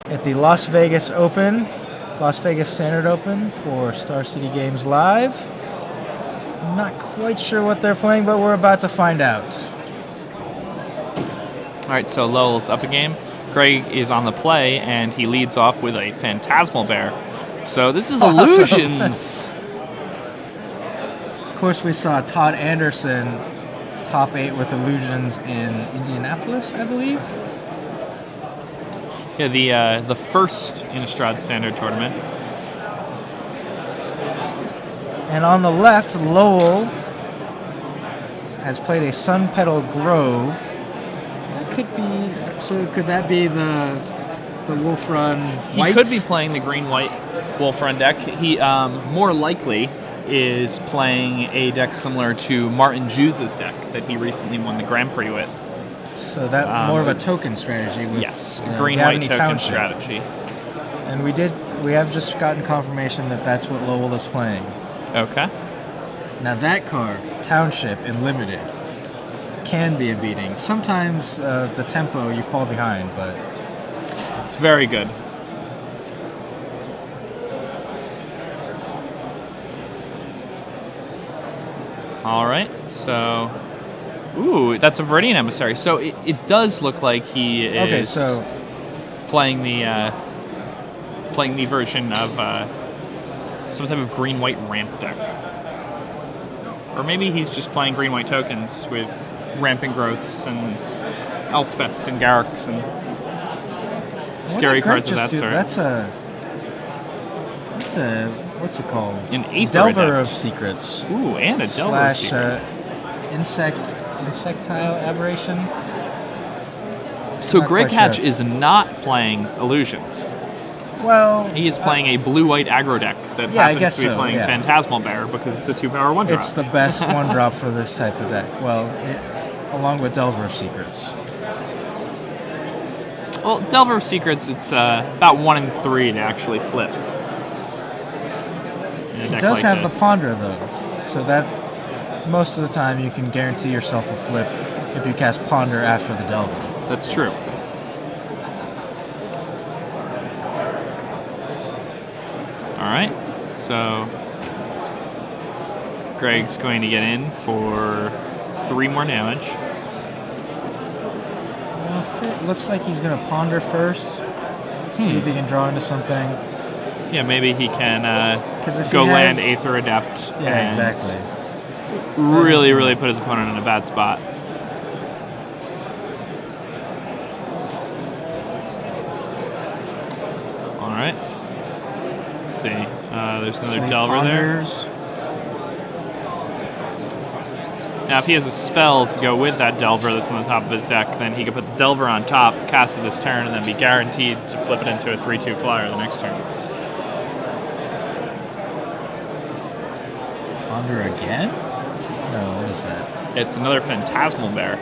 At the Las Vegas Open, Las Vegas Standard Open for Star City Games Live. I'm not quite sure what they're playing, but we're about to find out. All right, so Lowell's up a game. Greg is on the play, and he leads off with a Phantasmal Bear. So this is Illusions. Of course, we saw Todd Anderson top 8 with Illusions in Indianapolis, I believe. Yeah, the first Innistrad Standard Tournament. And on the left, Lowell has played a Sun Petal Grove. That could be. So could that be the Wolf Run White? He could be playing the green-white Wolf Run deck. He more likely is playing a deck similar to Martin Jew's deck that he recently won the Grand Prix with. So that more of a token strategy. With, yes, green-white token Township strategy. And we have just gotten confirmation that that's what Lowell is playing. Okay. Now that card, Township in Limited, can be a beating. Sometimes the tempo you fall behind, but it's very good. All right, so ooh, that's a Viridian Emissary. So it does look like he is playing the version of some type of green-white ramp deck. Or maybe he's just playing green-white tokens with Rampant Growths and Elspeths and Garrux and scary cards of that sort. That's a what's it called? An Aether Delver Adept. of Secrets. Ooh, and a Delver of Secrets. Insectile Aberration. So Greg Hatch is not playing Illusions. Well, he is playing a blue-white aggro deck that happens to be playing Phantasmal Bear because it's a 2-power 1-drop. It's the best 1-drop for this type of deck. Well, along with Delver of Secrets. Well, Delver of Secrets, it's about 1 in 3 to actually flip. It does have the Ponder, though, so that most of the time you can guarantee yourself a flip if you cast Ponder after the Delver. That's true. All right, so Greg's going to get in for 3 more damage. Well, it looks like he's going to Ponder first, see if he can draw into something. Yeah, maybe he can go land Aether Adept. Yeah, exactly. Really put his opponent in a bad spot. All right. Let's see. There's another Delver there. Now, if he has a spell to go with that Delver that's on the top of his deck, then he could put the Delver on top, cast it this turn, and then be guaranteed to flip it into a 3/2 flyer the next turn. Ponder again? No, what is that? It's another Phantasmal Bear.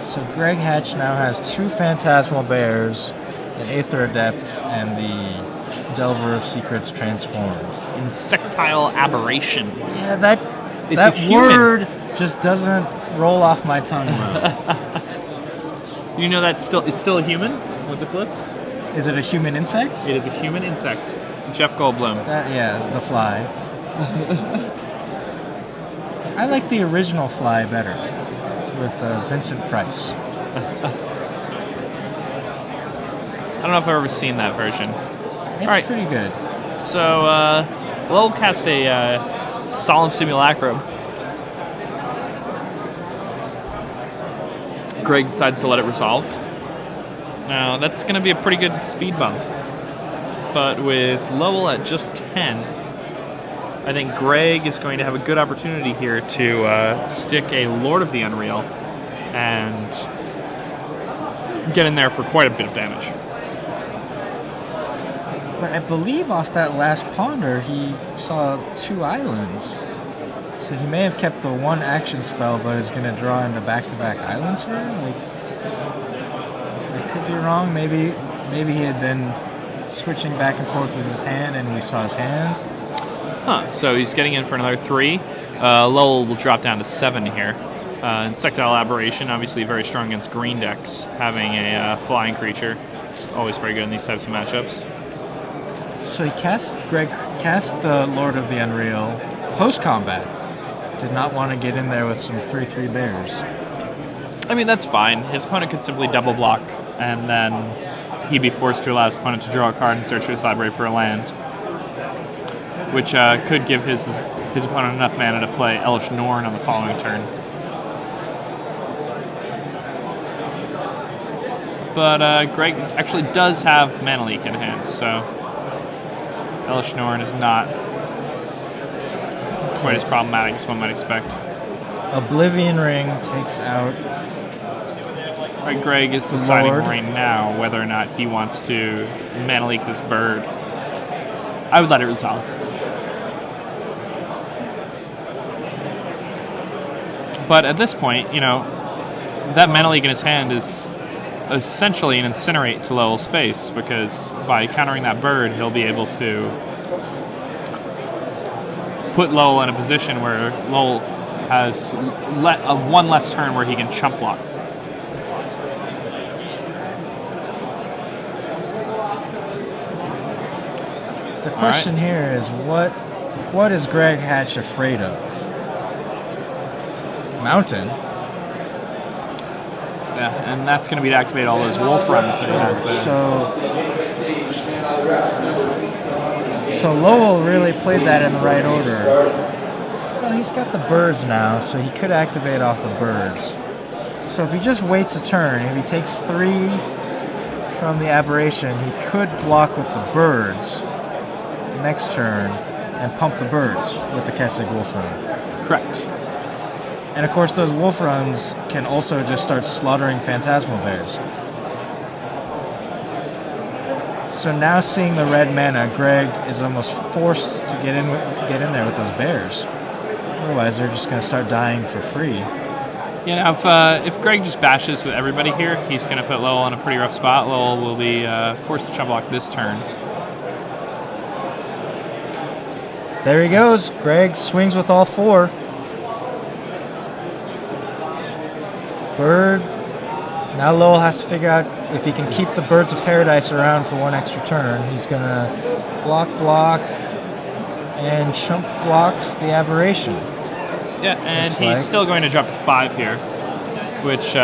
So Greg Hatch now has 2 Phantasmal Bears, an Aether Adept, and the Delver of Secrets transformed. Insectile Aberration. Yeah, that word just doesn't roll off my tongue well. You know it's still a human once it flips? Is it a human insect? It is a human insect. It's a Jeff Goldblum. The fly. I like the original fly better, with Vincent Price. I don't know if I've ever seen that version. It's pretty good. So, Lowell cast a Solemn Simulacrum. Greg decides to let it resolve. Now, that's going to be a pretty good speed bump. But with Lowell at just 10, I think Greg is going to have a good opportunity here to stick a Lord of the Unreal and get in there for quite a bit of damage. But I believe off that last Ponder, he saw 2 islands. So he may have kept the 1 action spell, but is going to draw into back-to-back islands here? I could be wrong. Maybe he had been switching back and forth with his hand, and we saw his hand. So he's getting in for another 3. Lowell will drop down to 7 here. Insectile Aberration, obviously very strong against green decks, having a flying creature. Always very good in these types of matchups. So Greg cast the Lord of the Unreal post-combat. Did not want to get in there with some 3/3 bears. I mean, that's fine. His opponent could simply double block, and then he'd be forced to allow his opponent to draw a card and search his library for a land, which could give his opponent enough mana to play Elesh Norn on the following turn. But Greg actually does have Mana Leak in hand, so Elesh Norn is not quite as problematic as one might expect. Oblivion Ring takes out. Right, Greg is deciding right now whether or not he wants to Mana Leak this bird. I would let it resolve. But at this point, you know, that Mana Leak in his hand is essentially an Incinerate to Lowell's face, because by countering that bird, he'll be able to put Lowell in a position where Lowell has one less turn where he can chump block. The question here is what is Greg Hatch afraid of? Mountain. Yeah, and that's going to be to activate all those wolf runs that he has there. So Lowell really played that in the right order. Well, he's got the birds now, so he could activate off the birds. So if he just waits a turn, if he takes 3 from the aberration, he could block with the birds next turn and pump the birds with the Kessig Wolf Run. Correct. And of course, those wolf runs can also just start slaughtering phantasmal bears. So now, seeing the red mana, Greg is almost forced to get in there with those bears. Otherwise, they're just going to start dying for free. Yeah, if Greg just bashes with everybody here, he's going to put Lowell in a pretty rough spot. Lowell will be forced to chump block this turn. There he goes. Greg swings with all 4. Bird. Now Lowell has to figure out if he can keep the Birds of Paradise around for 1 extra turn. He's going to block, and chump blocks the aberration. Yeah, and he's still going to drop to 5 here, which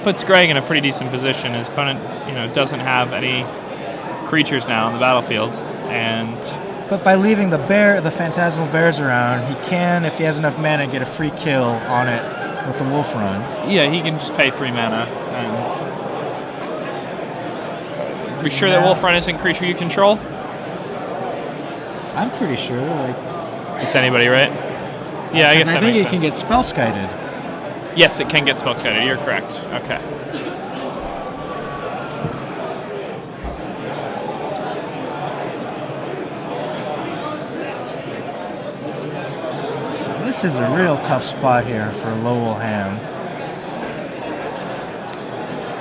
puts Greg in a pretty decent position. His opponent, doesn't have any creatures now on the battlefield, But by leaving the phantasmal bears around, he can, if he has enough mana, get a free kill on it with the wolf run. Yeah, he can just pay 3 mana. And are we sure that wolf run isn't creature you control? I'm pretty sure. It's anybody, right? Yeah, I guess that makes sense. I think it can get spell skited. Yes, it can get spell skited. You're correct. Okay. This is a real tough spot here for Lowell Hahm.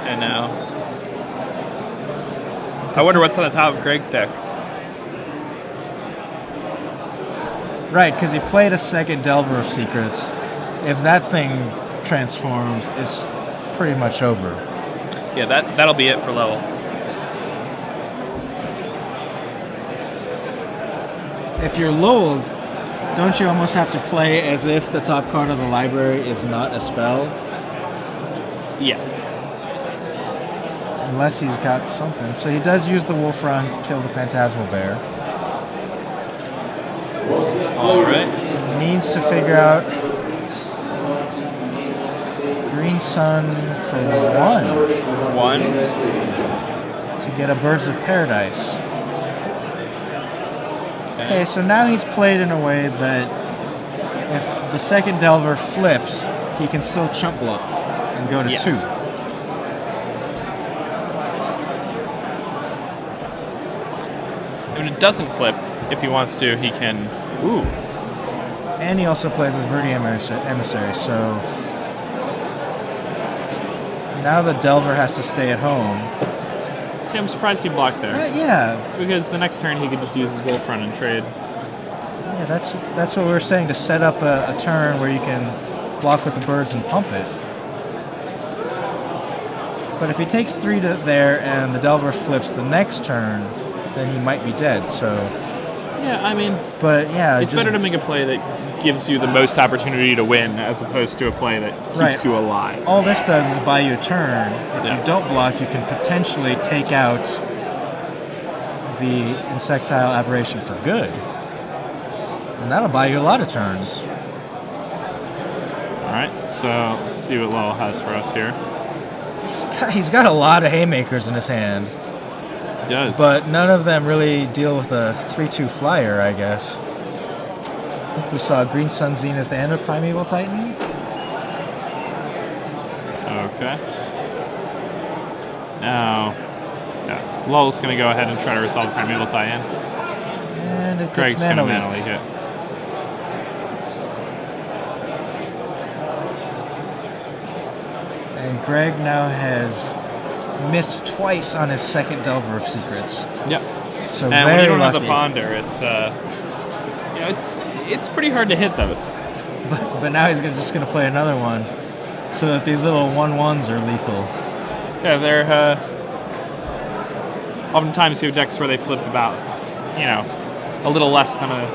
I know. I wonder what's on the top of Greg's deck. Right, because he played a second Delver of Secrets. If that thing transforms, it's pretty much over. Yeah, that'll be it for Lowell. If you're Lowell, don't you almost have to play as if the top card of the library is not a spell? Yeah. Unless he's got something. So he does use the Wolf Run to kill the Phantasmal Bear. Alright. Needs to figure out Green Sun for 1. To get a Birds of Paradise. Okay, so now he's played in a way that if the second Delver flips, he can still chump block and go to 2. When it doesn't flip, if he wants to, he can... Ooh. And he also plays a Verdi Emissary, so... Now the Delver has to stay at home. See, I'm surprised he blocked there. Yeah. Because the next turn he could just use his Wolf Run and trade. Yeah, that's what we were saying, to set up a turn where you can block with the birds and pump it. But if he takes 3 to there and the Delver flips the next turn, then he might be dead. So yeah, I mean, but yeah, it's better to make a play that gives you the most opportunity to win as opposed to a play that keeps you alive. All this does is buy you a turn. If you don't block, you can potentially take out the insectile aberration for good, and that'll buy you a lot of turns. All right, so let's see what Lowell has for us here. He's got a lot of haymakers in his hand. He does. But none of them really deal with a 3/2 flyer, I guess. I think we saw Green Sun Zenith and a Primeval Titan. Okay. Now, Lowell's going to go ahead and try to resolve the Primeval Titan. And it Greg's going to manually hit. And Greg now has missed twice on his second Delver of Secrets. Yep. So and very when you don't lucky. have the Ponder, it's pretty hard to hit those. But now he's just going to play another one, so that these little 1/1s are lethal. Yeah, they're oftentimes you have decks where they flip about, a little less than a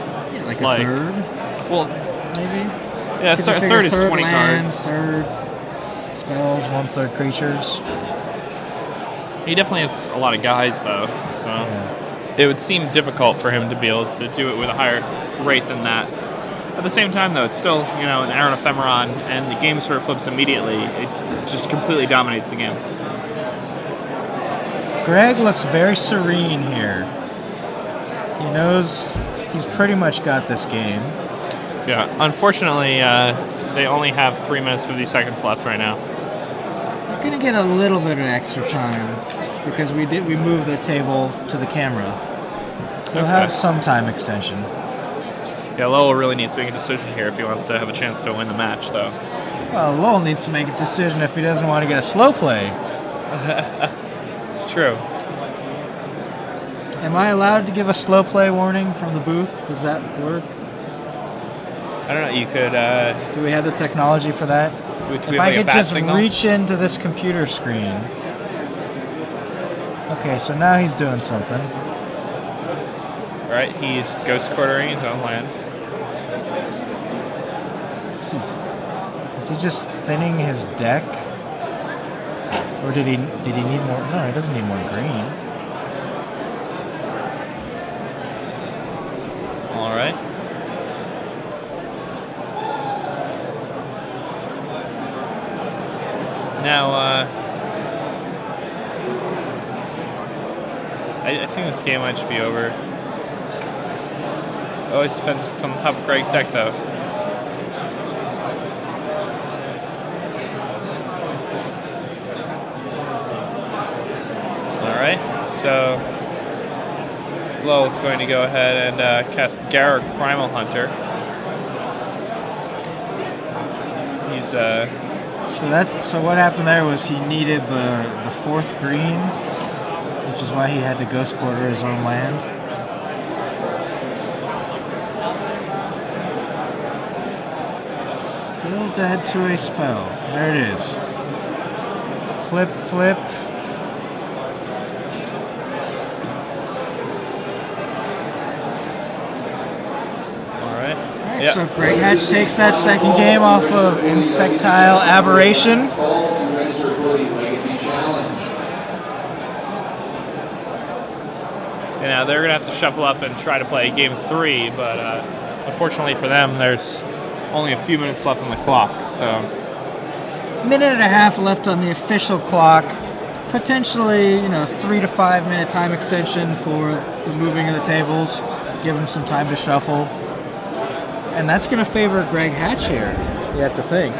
like a third. Well, maybe. Yeah, a third is 20 land, cards. Third spells, 1/3 creatures. He definitely has a lot of guys though, so it would seem difficult for him to be able to do it with a higher rate than that. At the same time, though, it's still an Aron Ephemeron, and the game sort of flips immediately. It just completely dominates the game. Greg looks very serene here. He knows he's pretty much got this game. Yeah, unfortunately, they only have 3 minutes 50 seconds left right now. They're gonna get a little bit of extra time because we moved the table to the camera. So they'll have some time extension. Yeah, Lowell really needs to make a decision here if he wants to have a chance to win the match, though. Well, Lowell needs to make a decision if he doesn't want to get a slow play. It's true. Am I allowed to give a slow play warning from the booth? Does that work? I don't know. You could. Do we have the technology for that? If I could just reach into this computer screen. Okay, so now he's doing something. All right, he's ghost quartering his own land. Is he just thinning his deck? Or did he need more? No, he doesn't need more green. All right. Now, I think this game might just be over. It always depends what's on the top of Greg's deck, though. Alright, so Lowell's going to go ahead and cast Garruk Primal Hunter. He's So what happened there was he needed the fourth green, which is why he had to ghost quarter his own land. Still dead to a spell. There it is. Flip, flip. alright. Yep. So Greg Hatch takes that second game off of Insectile Aberration. And now they're going to have to shuffle up and try to play game 3, but unfortunately for them, there's only a few minutes left on the clock. So, minute and a half left on the official clock. Potentially, 3 to 5 minute time extension for the moving of the tables. Give him some time to shuffle. And that's going to favor Greg Hatch here, you have to think.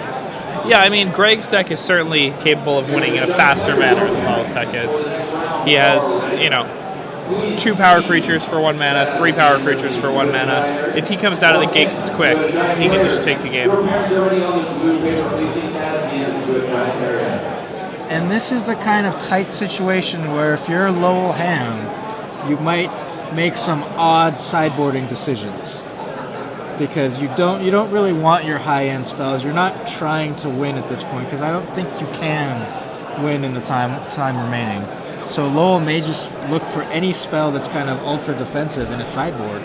Yeah, I mean, Greg's deck is certainly capable of winning in a faster manner than Lowell's deck is. He has, 2 power creatures for 1 mana, 3 power creatures for 1 mana. If he comes out of the gate it's quick, he can just take the game. And this is the kind of tight situation where if you're Lowell Hahm, you might make some odd sideboarding decisions. because you don't really want your high-end spells. You're not trying to win at this point because I don't think you can win in the time remaining. So Lowell may just look for any spell that's kind of ultra defensive in a sideboard,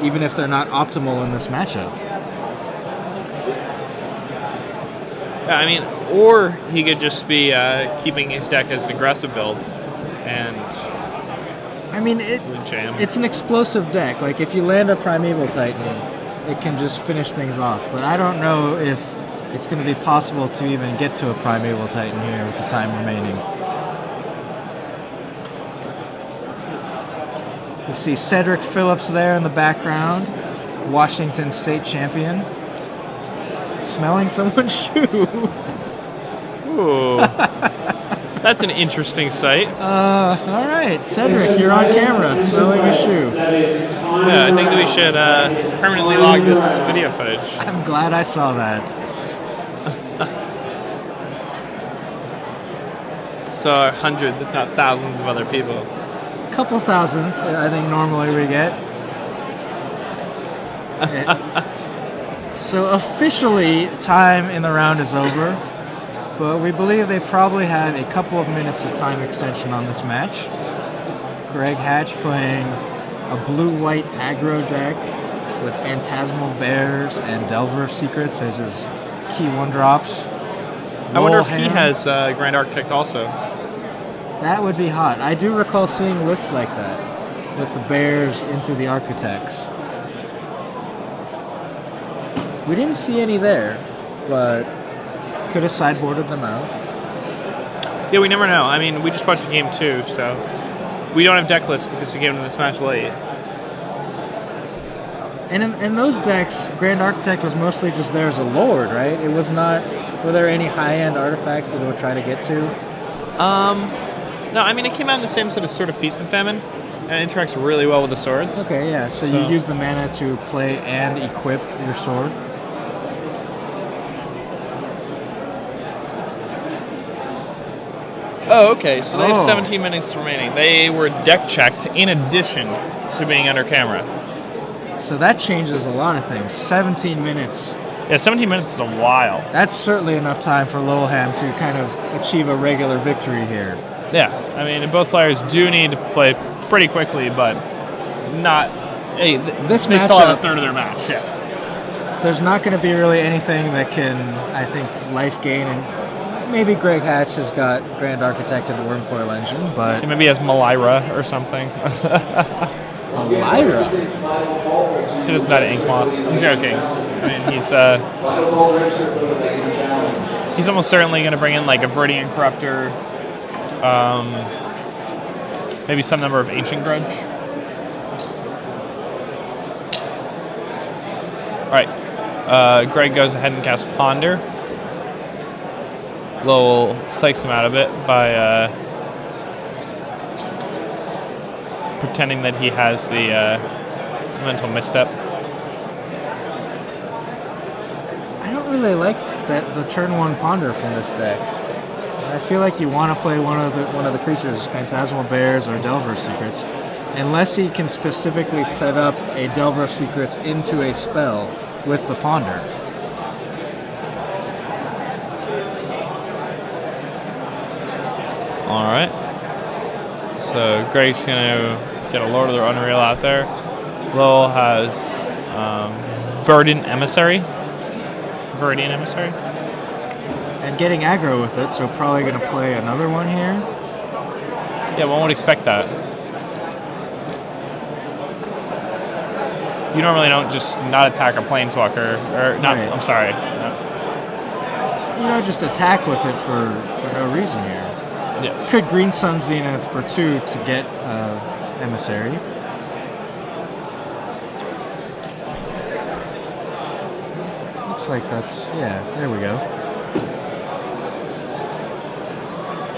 even if they're not optimal in this matchup. Yeah, I mean, or he could just be keeping his deck as an aggressive build, and I mean, it's an explosive deck. Like, if you land a Primeval Titan, it can just finish things off. But I don't know if it's going to be possible to even get to a Primeval Titan here with the time remaining. You see Cedric Phillips there in the background, Washington State champion, smelling someone's shoe. Ooh. That's an interesting sight. All right, Cedric, you're on camera, smelling a shoe. Yeah, I think that we should permanently log this video footage. I'm glad I saw that. So hundreds, if not thousands, of other people. A couple thousand, I think normally we get. So officially, time in the round is over. But we believe they probably have a couple of minutes of time extension on this match. Greg Hatch playing a blue-white aggro deck with Phantasmal Bears and Delver of Secrets as his key 1-drops. I wonder if he has Grand Architect also. That would be hot. I do recall seeing lists like that, with the Bears into the Architects. We didn't see any there, but could have sideboarded them out. Yeah, we never know. I mean, we just watched the game too, so we don't have deck lists because we came to this match late. And in those decks, Grand Architect was mostly just there as a lord, right? It was not. Were there any high-end artifacts that it would try to get to? No, I mean, it came out in the same sort of Feast and Famine, and it interacts really well with the swords. Okay, yeah. So you use the mana to play and equip your sword. Oh, okay, so they have 17 minutes remaining. They were deck checked in addition to being under camera. So that changes a lot of things. 17 minutes. Yeah, 17 minutes is a while. That's certainly enough time for Lowell to kind of achieve a regular victory here. Yeah, I mean, both players do need to play pretty quickly, but not... Hey, they still have a third of their match, yeah. There's not going to be really anything that can, I think, life gain. And maybe Greg Hatch has got Grand Architect and the Wormcoil Engine, but... Maybe he has Malira or something. Malira? She doesn't have Ink Moth. I'm joking. I mean, he's almost certainly going to bring in like a Viridian Corruptor, maybe some number of Ancient Grudge. Alright, Greg goes ahead and casts Ponder. Lowell psychs him out of it by pretending that he has the mental misstep. I don't really like the turn 1 Ponder from this deck. I feel like you want to play one of the creatures, Phantasmal Bears or Delver of Secrets, unless he can specifically set up a Delver of Secrets into a spell with the Ponder. Alright. So Greg's going to get a Lord of the Unreal out there. Lowell has Viridian Emissary. And getting aggro with it, so probably going to play another one here. Yeah, one would expect that. You normally don't just not attack a Planeswalker, or not. Right. I'm sorry. You don't just attack with it for no reason here. Yeah. Could Green Sun Zenith for 2 to get Emissary. Looks like that's, yeah, there we go.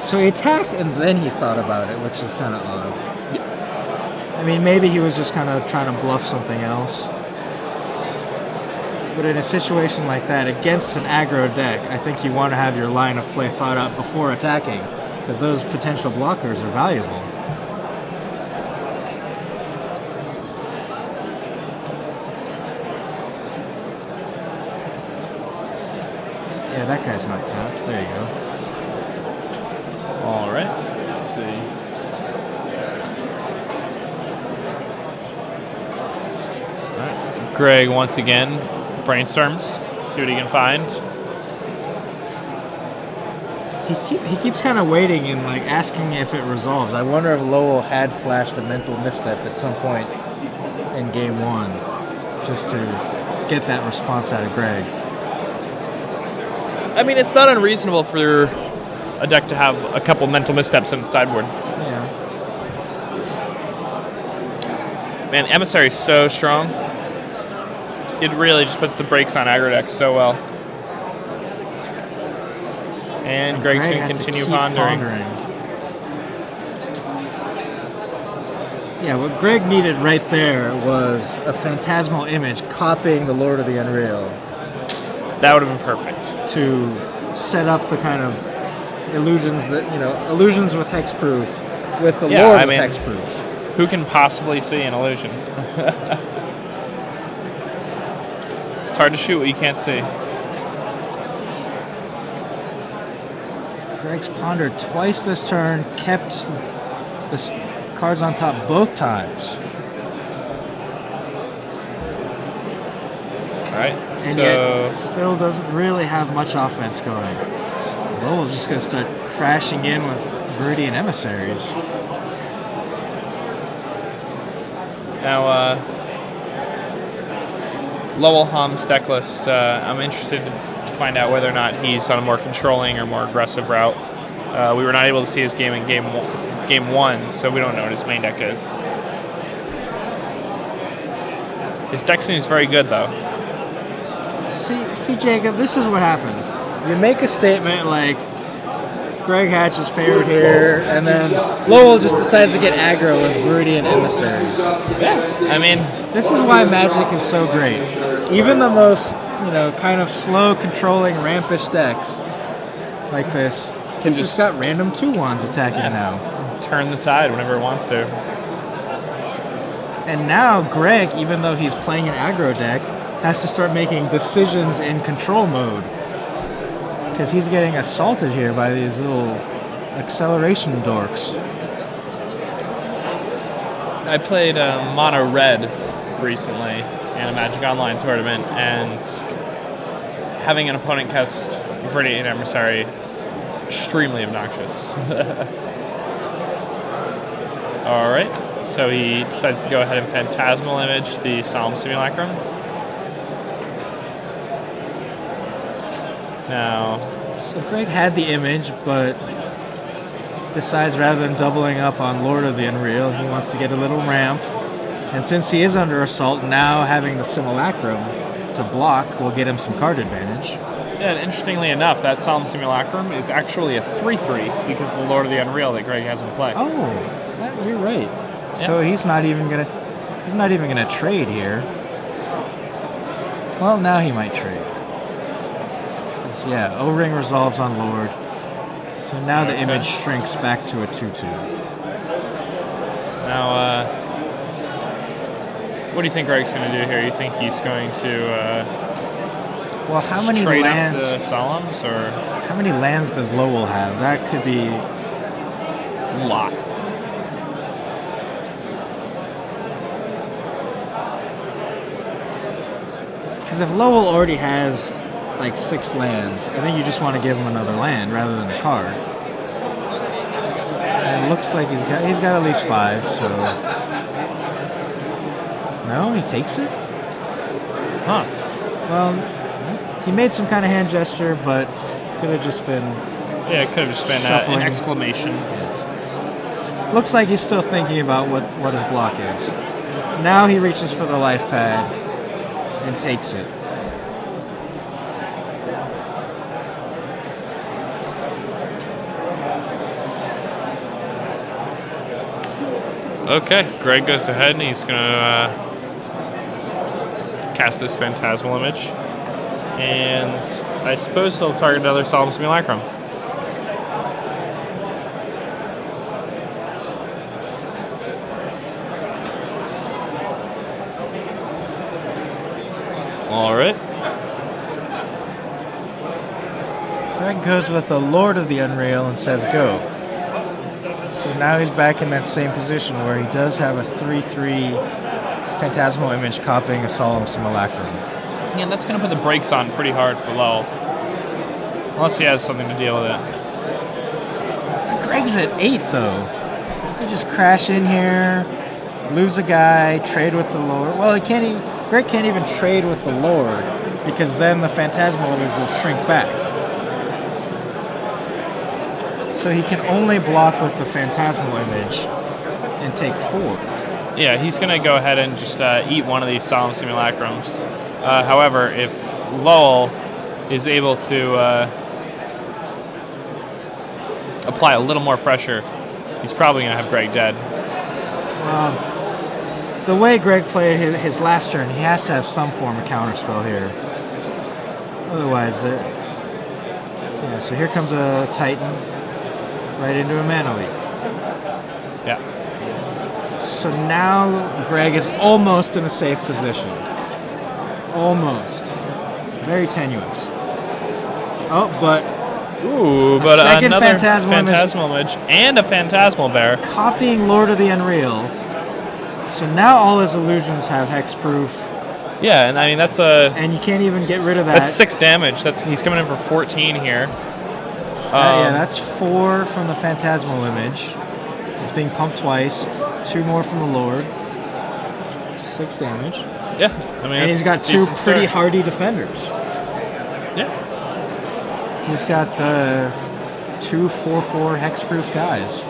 So he attacked and then he thought about it, which is kind of odd. I mean, maybe he was just kind of trying to bluff something else. But in a situation like that, against an aggro deck, I think you want to have your line of play thought out before attacking, because those potential blockers are valuable. Yeah, that guy's not tapped. There you go. All right. Let's see. All right. Greg once again brainstorms. See what he can find. He keeps kind of waiting and like asking if it resolves. I wonder if Lowell had flashed a mental misstep at some point in game 1, just to get that response out of Greg. I mean, it's not unreasonable for a deck to have a couple mental missteps in the sideboard. Yeah. Man, Emissary is so strong. It really just puts the brakes on aggro decks so well. And Greg's going to continue pondering. Yeah, what Greg needed right there was a phantasmal image copying the Lord of the Unreal. That would have been perfect. To set up the kind of illusions that, illusions with hexproof, with the Lord of hexproof. Who can possibly see an illusion? It's hard to shoot what you can't see. Greg's pondered twice this turn, kept the cards on top both times. All right, and yet still doesn't really have much offense going. Lowell's just going to start crashing in with Viridian Emissaries. Now, Lowell Ham's deck list, I'm interested to find out whether or not he's on a more controlling or more aggressive route. We were not able to see his game in game one, so we don't know what his main deck is. His deck seems very good, though. See, Jacob, this is what happens. You make a statement like, Greg Hatch is favored here, and then Lowell just decides to get aggro with Viridian Emissaries. Yeah, I mean, this is why Magic is so great. Even the most, kind of slow, controlling, rampish decks like this can just got random 2/1s attacking now. Turn the tide whenever it wants to. And now Greg, even though he's playing an aggro deck, has to start making decisions in control mode. Because he's getting assaulted here by these little acceleration dorks. I played Mono Red recently in a Magic Online tournament, and having an opponent cast Viridian Emissary is extremely obnoxious. Alright, so he decides to go ahead and Phantasmal Image the Solemn Simulacrum. Now, so Greg had the image, but decides rather than doubling up on Lord of the Unreal, he wants to get a little ramp. And since he is under assault, now having the Simulacrum to block will get him some card advantage. Yeah, and interestingly enough, that Solemn Simulacrum is actually a 3/3 because of the Lord of the Unreal that Greg has in play. Oh, you're right. Yeah. So he's not even gonna trade here. Well, now he might trade. Yeah, O-Ring resolves on Lord. So now the image shrinks back to a 2/2. Now, what do you think Greg's going to do here? You think he's going to well, how many trade lands? Up the Solemns, or how many lands does Lowell have? That could be a lot. Because if Lowell already has like 6 lands, I think you just want to give him another land rather than a card. And it looks like he's got at least 5, so no, he takes it? Huh. Well, he made some kind of hand gesture, but could have just been it could have just been an exclamation. Yeah. Looks like he's still thinking about what his block is. Now he reaches for the life pad and takes it. Okay, Greg goes ahead and he's going to cast this Phantasmal Image. And I suppose he'll target another Solemn Simulacrum. Alright. goes with the Lord of the Unreal and says go. So now he's back in that same position where he does have a 3/3 Phantasmal Image copying a Solemn Simulacrum. Yeah, that's going to put the brakes on pretty hard for Lowell. Unless he has something to deal with it. Greg's at 8, though. He just crash in here, lose a guy, trade with the Lord. Well, Greg can't even trade with the Lord because then the Phantasmal Image will shrink back. So he can only block with the Phantasmal Image and take 4. Yeah, he's going to go ahead and just eat one of these Solemn Simulacrums. However, if Lowell is able to apply a little more pressure, he's probably going to have Greg dead. The way Greg played his last turn, he has to have some form of counterspell here. Otherwise, yeah. So here comes a Titan, right into a mana leak. Yeah. So now Greg is almost in a safe position. Almost. Very tenuous. Oh, but another Phantasmal Image and a Phantasmal Bear. Copying Lord of the Unreal. So now all his illusions have hexproof. Yeah, and I mean and you can't even get rid of that. That's 6 damage. He's coming in for 14 here. Yeah, that's 4 from the Phantasmal Image. It's being pumped twice. 2 more from the Lord. 6 damage. Yeah, I mean, and he's got 2 pretty hardy defenders. Yeah. He's got 2 4/4 hexproof guys.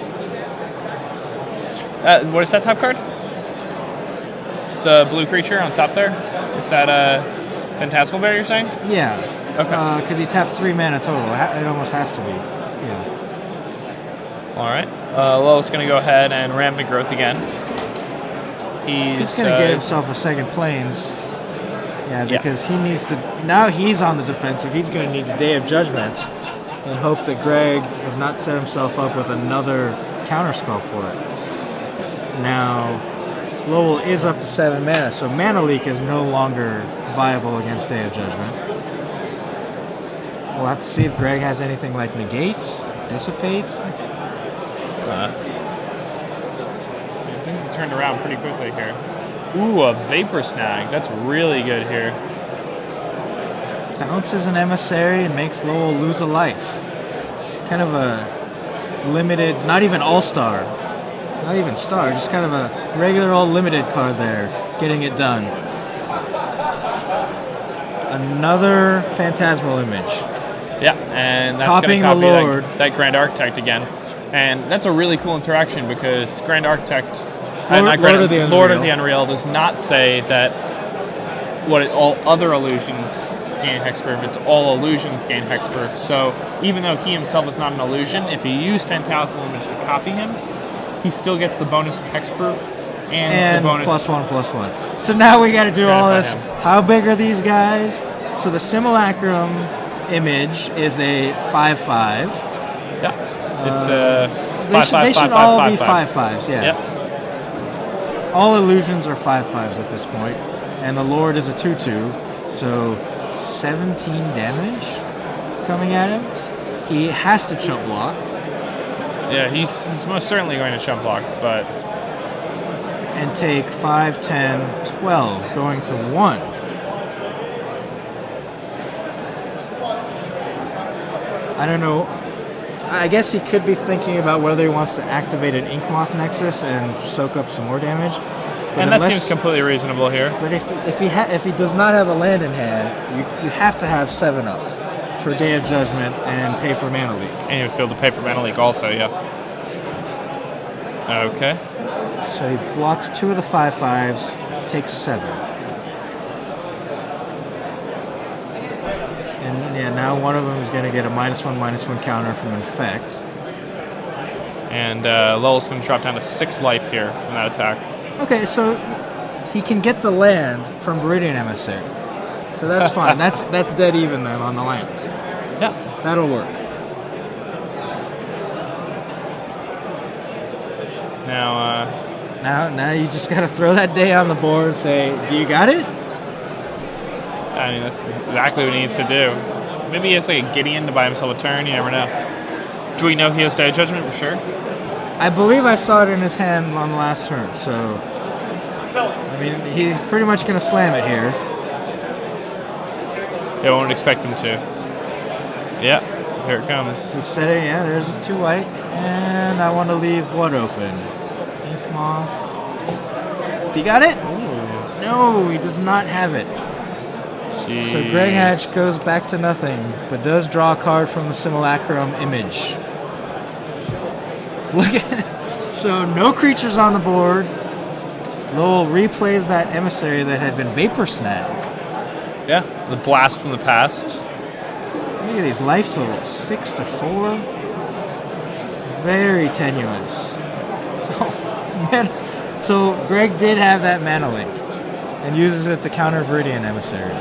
What is that top card? The blue creature on top there? Is that a Phantasmal Bear, you're saying? Yeah. Okay. Because he tapped 3 mana total. It almost has to be. Yeah. All right. Lowell's going to go ahead and ram growth again. He's going to get himself a second planes. Yeah, because he needs to... Now he's on the defensive. He's going to need a Day of Judgment and hope that Greg has not set himself up with another counterspell for it. Now, Lowell is up to 7 mana, so Mana Leak is no longer viable against Day of Judgment. We'll have to see if Greg has anything like Negate, Dissipate. Things have turned around pretty quickly here. Ooh, a Vapor Snag. That's really good here. Bounces an Emissary and makes Lowell lose a life. Kind of a limited, not even all-star, not even star, just kind of a regular old limited card there, getting it done. Another Phantasmal Image. Yeah, and that's going to copy that Grand Architect again. And that's a really cool interaction because Grand Architect, Lord of the Unreal does not say that all other illusions gain hexproof. It's all illusions gain hexproof. So even though he himself is not an illusion, if you use Phantasmal Image to copy him, he still gets the bonus of hexproof and the bonus +1/+1. So now we got to do all this. How big are these guys? So the Simulacrum Image is a 5/5. Yeah, it's a 5/5. They should all be 5/5s. Yeah. Yep. All illusions are 5/5s at this point, and the Lord is a 2/2. So 17 damage coming at him. He has to chump block. Yeah, he's most certainly going to chump block, but... And take 5, 10, 12, going to 1. I don't know. I guess he could be thinking about whether he wants to activate an Inkmoth Nexus and soak up some more damage. And that seems completely reasonable here. But if he does not have a land in hand, you have to have 7 up for Day of Judgment and pay for Mana Leak. And you have to be able to pay for Mana Leak also, yes. Okay. So he blocks 2 of the 5/5s, takes 7. And yeah, now one of them is going to get a -1/-1 counter from Infect. And Lowell's going to drop down to 6 life here from that attack. Okay, so he can get the land from Viridian Emissary. So that's fine. That's dead even then on the lands. Yeah. That'll work. Now you just got to throw that day on the board and say, do you got it? I mean, that's exactly what he needs to do. Maybe he has like a Gideon to buy himself a turn. You never know. Do we know he has Dire Judgment for sure? I believe I saw it in his hand on the last turn, so I mean he's pretty much going to slam it here. I won't expect him to. Yeah, here it comes. He's setting, yeah, there's his 2 white, and I want to leave what open? Ink Moth. He got it? Ooh. No, he does not have it. Jeez. So Greg Hatch goes back to nothing, but does draw a card from the Simulacrum image. Look at it. So no creatures on the board. Lowell replays that emissary that had been vapor snagged. Yeah, the blast from the past. Look at these life totals. 6 to 4. Very tenuous. Oh, man. So Greg did have that mana link and uses it to counter Viridian Emissary.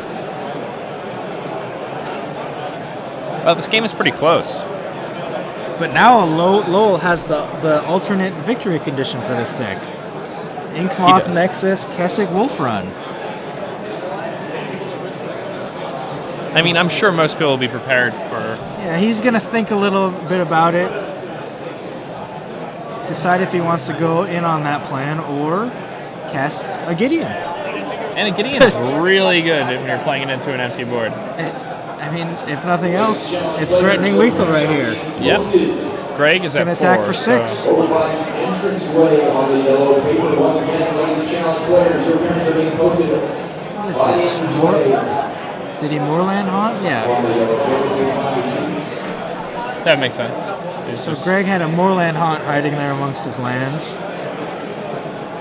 Well, this game is pretty close. But now Lowell has the alternate victory condition for this deck. Inkmoth, Nexus, Kessig, Wolfrun. I mean, I'm sure most people will be prepared for... Yeah, he's going to think a little bit about it. Decide if he wants to go in on that plan or cast a Gideon. And a Gideon is really good if you're playing it into an empty board. I mean, if nothing else, it's threatening lethal right here. Yep. Greg is at 4. Can attack for 6. So. What is this? Did he Moorland Haunt? Yeah. That makes sense. So Greg had a Moorland Haunt hiding there amongst his lands.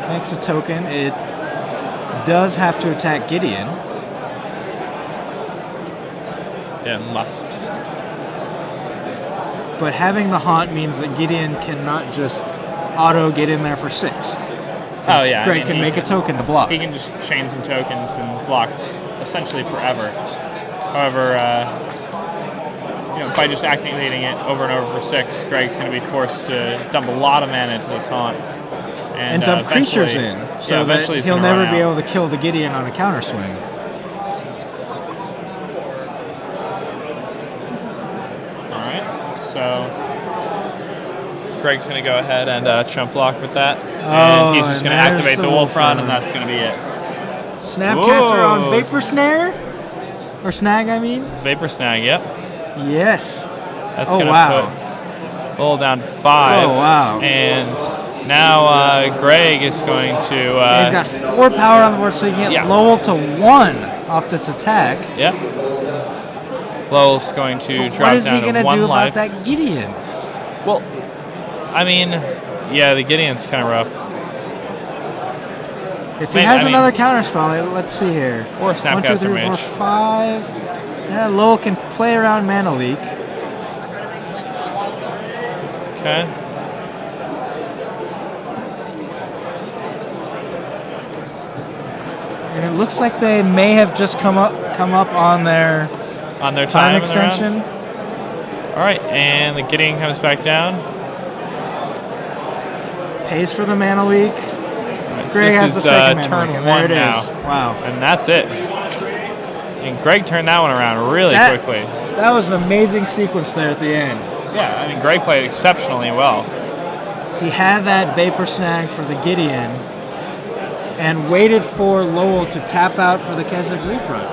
Makes a token. It does have to attack Gideon. Yeah, must. But having the Haunt means that Gideon cannot just auto get in there for 6. Oh yeah. Greg can make a token to block. He can just chain some tokens and block essentially forever. However, by just activating it over and over for 6, Greg's going to be forced to dump a lot of mana into this Haunt. And dump creatures in, so that he'll never be able to kill the Gideon on a counter swing. Alright, so Greg's going to go ahead and chump block with that. And he's just going to activate the Wolfrun, and that's going to be it. Snapcaster on Vapor Snare? Or Snag, I mean? Vapor Snag, yep. Yes. That's going to put Lowell down to 5. Oh, wow. And now Greg is going to... he's got 4 power on the board, so he can get Lowell to 1 off this attack. Yep. Lowell's going to drop down to 1 life. What is he going to do about that Gideon? Well, I mean, yeah, the Gideon's kind of rough. If he has another counterspell, let's see here. Or a Snapcaster Mage. 1, 2, 3, 4, 5. Yeah, Lowell can play around Mana Leak. Okay. And it looks like they may have just come up on their time extension. All right, and the Gideon comes back down. Pays for the Mana Leak. Right, so Greg has the second turn mana leak, 1 there it now. is. Wow. And that's it. And Greg turned that one around really quickly. That was an amazing sequence there at the end. Yeah, I mean, Greg played exceptionally well. He had that Vapor Snag for the Gideon and waited for Lowell to tap out for the Kessig Refront.